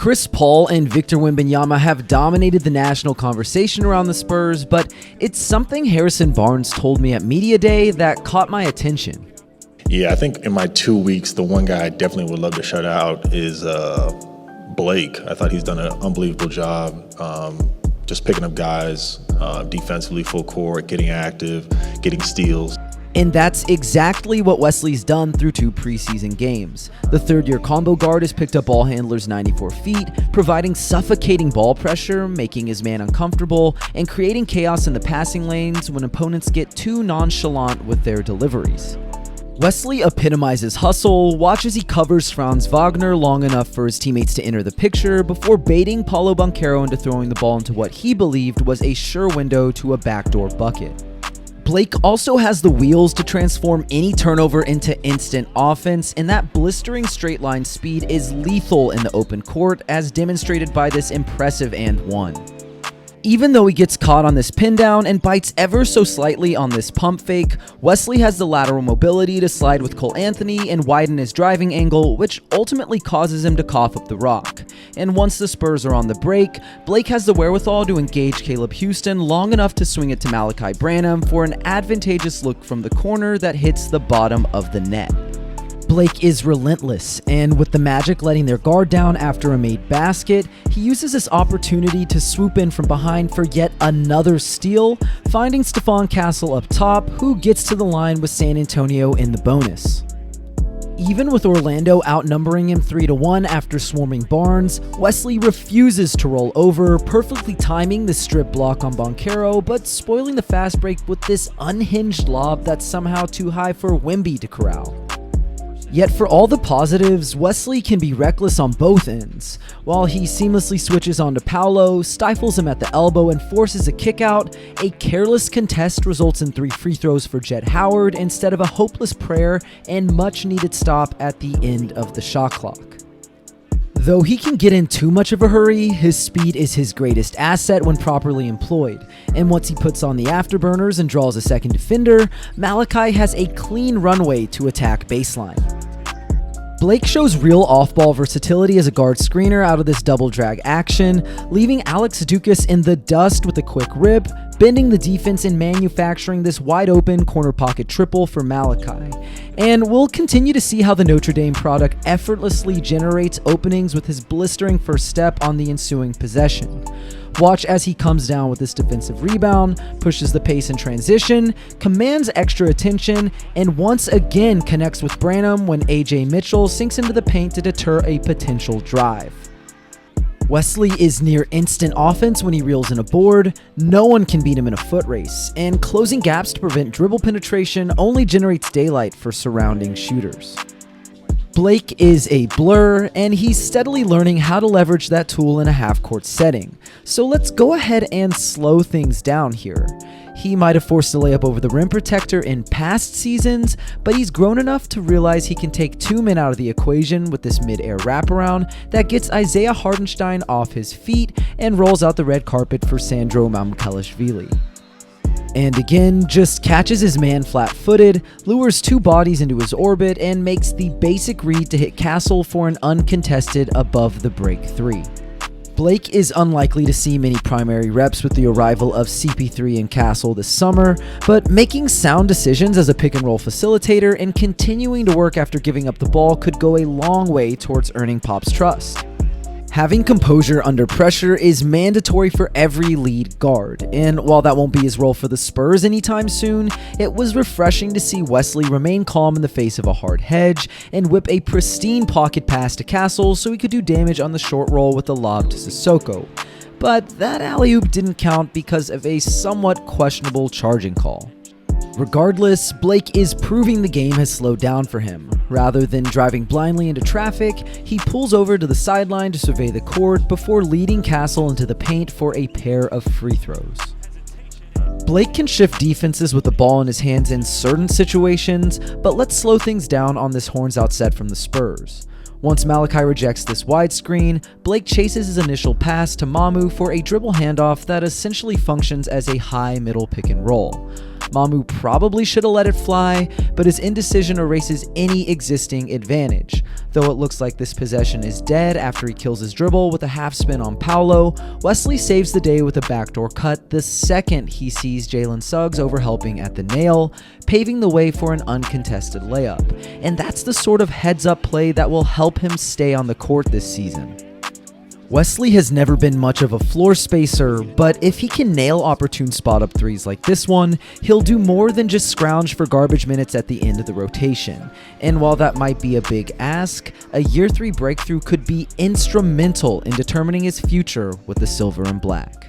Chris Paul and Victor Wembanyama have dominated the national conversation around the Spurs, but it's something Harrison Barnes told me at Media Day that caught my attention. Yeah, I think in my 2 weeks, the one guy I definitely would love to shout out is Blake. I thought he's done an unbelievable job just picking up guys defensively, full court, getting active, getting steals. And that's exactly what Wesley's done through 2 preseason games. The third-year combo guard has picked up ball handlers 94 feet, providing suffocating ball pressure, making his man uncomfortable, and creating chaos in the passing lanes when opponents get too nonchalant with their deliveries. Wesley epitomizes hustle, watch as he covers Franz Wagner long enough for his teammates to enter the picture before baiting Paulo Banchero into throwing the ball into what he believed was a sure window to a backdoor bucket. Blake also has the wheels to transform any turnover into instant offense, and that blistering straight line speed is lethal in the open court, as demonstrated by this impressive and one. Even though he gets caught on this pin down and bites ever so slightly on this pump fake, Wesley has the lateral mobility to slide with Cole Anthony and widen his driving angle, which ultimately causes him to cough up the rock. And once the Spurs are on the break, Blake has the wherewithal to engage Caleb Houston long enough to swing it to Malachi Branham for an advantageous look from the corner that hits the bottom of the net. Blake is relentless, and with the Magic letting their guard down after a made basket, he uses this opportunity to swoop in from behind for yet another steal, finding Stephon Castle up top, who gets to the line with San Antonio in the bonus. Even with Orlando outnumbering him 3-1 after swarming Barnes, Wesley refuses to roll over, perfectly timing the strip block on Banchero, but spoiling the fast break with this unhinged lob that's somehow too high for Wemby to corral. Yet for all the positives, Wesley can be reckless on both ends. While he seamlessly switches onto Paolo, stifles him at the elbow, and forces a kick out, a careless contest results in 3 free throws for Jett Howard instead of a hopeless prayer and much needed stop at the end of the shot clock. Though he can get in too much of a hurry, his speed is his greatest asset when properly employed, and once he puts on the afterburners and draws a second defender, Malachi has a clean runway to attack baseline. Blake shows real off-ball versatility as a guard screener out of this double drag action, leaving Alex Dukas in the dust with a quick rip, bending the defense and manufacturing this wide-open corner pocket triple for Malachi. And we'll continue to see how the Notre Dame product effortlessly generates openings with his blistering first step on the ensuing possession. Watch as he comes down with this defensive rebound, pushes the pace in transition, commands extra attention, and once again connects with Branham when AJ Mitchell sinks into the paint to deter a potential drive. Wesley is near instant offense when he reels in a board, no one can beat him in a foot race, and closing gaps to prevent dribble penetration only generates daylight for surrounding shooters. Blake is a blur, and he's steadily learning how to leverage that tool in a half-court setting. So let's go ahead and slow things down here. He might have forced a layup over the rim protector in past seasons, but he's grown enough to realize he can take 2 men out of the equation with this mid-air wraparound that gets Isaiah Hartenstein off his feet and rolls out the red carpet for Sandro Mamukelashvili. And again, just catches his man flat-footed, lures 2 bodies into his orbit, and makes the basic read to hit Castle for an uncontested above the break 3. Blake is unlikely to see many primary reps with the arrival of CP3 and Castle this summer, but making sound decisions as a pick-and-roll facilitator and continuing to work after giving up the ball could go a long way towards earning Pop's trust. Having composure under pressure is mandatory for every lead guard, and while that won't be his role for the Spurs anytime soon, it was refreshing to see Wesley remain calm in the face of a hard hedge and whip a pristine pocket pass to Castle so he could do damage on the short roll with a lob to Sissoko. But that alley-oop didn't count because of a somewhat questionable charging call. Regardless, Blake is proving the game has slowed down for him. Rather than driving blindly into traffic, he pulls over to the sideline to survey the court before leading Castle into the paint for a pair of free throws. Blake can shift defenses with the ball in his hands in certain situations, but let's slow things down on this horns out set from the Spurs. Once Malachi rejects this wide screen, Blake chases his initial pass to Mamu for a dribble handoff that essentially functions as a high middle pick and roll. Mamu probably should have let it fly, but his indecision erases any existing advantage. Though it looks like this possession is dead after he kills his dribble with a half spin on Paolo, Wesley saves the day with a backdoor cut the second he sees Jalen Suggs overhelping at the nail, paving the way for an uncontested layup. And that's the sort of heads-up play that will help him stay on the court this season. Wesley has never been much of a floor spacer, but if he can nail opportune spot-up threes like this one, he'll do more than just scrounge for garbage minutes at the end of the rotation. And while that might be a big ask, a year 3 breakthrough could be instrumental in determining his future with the silver and black.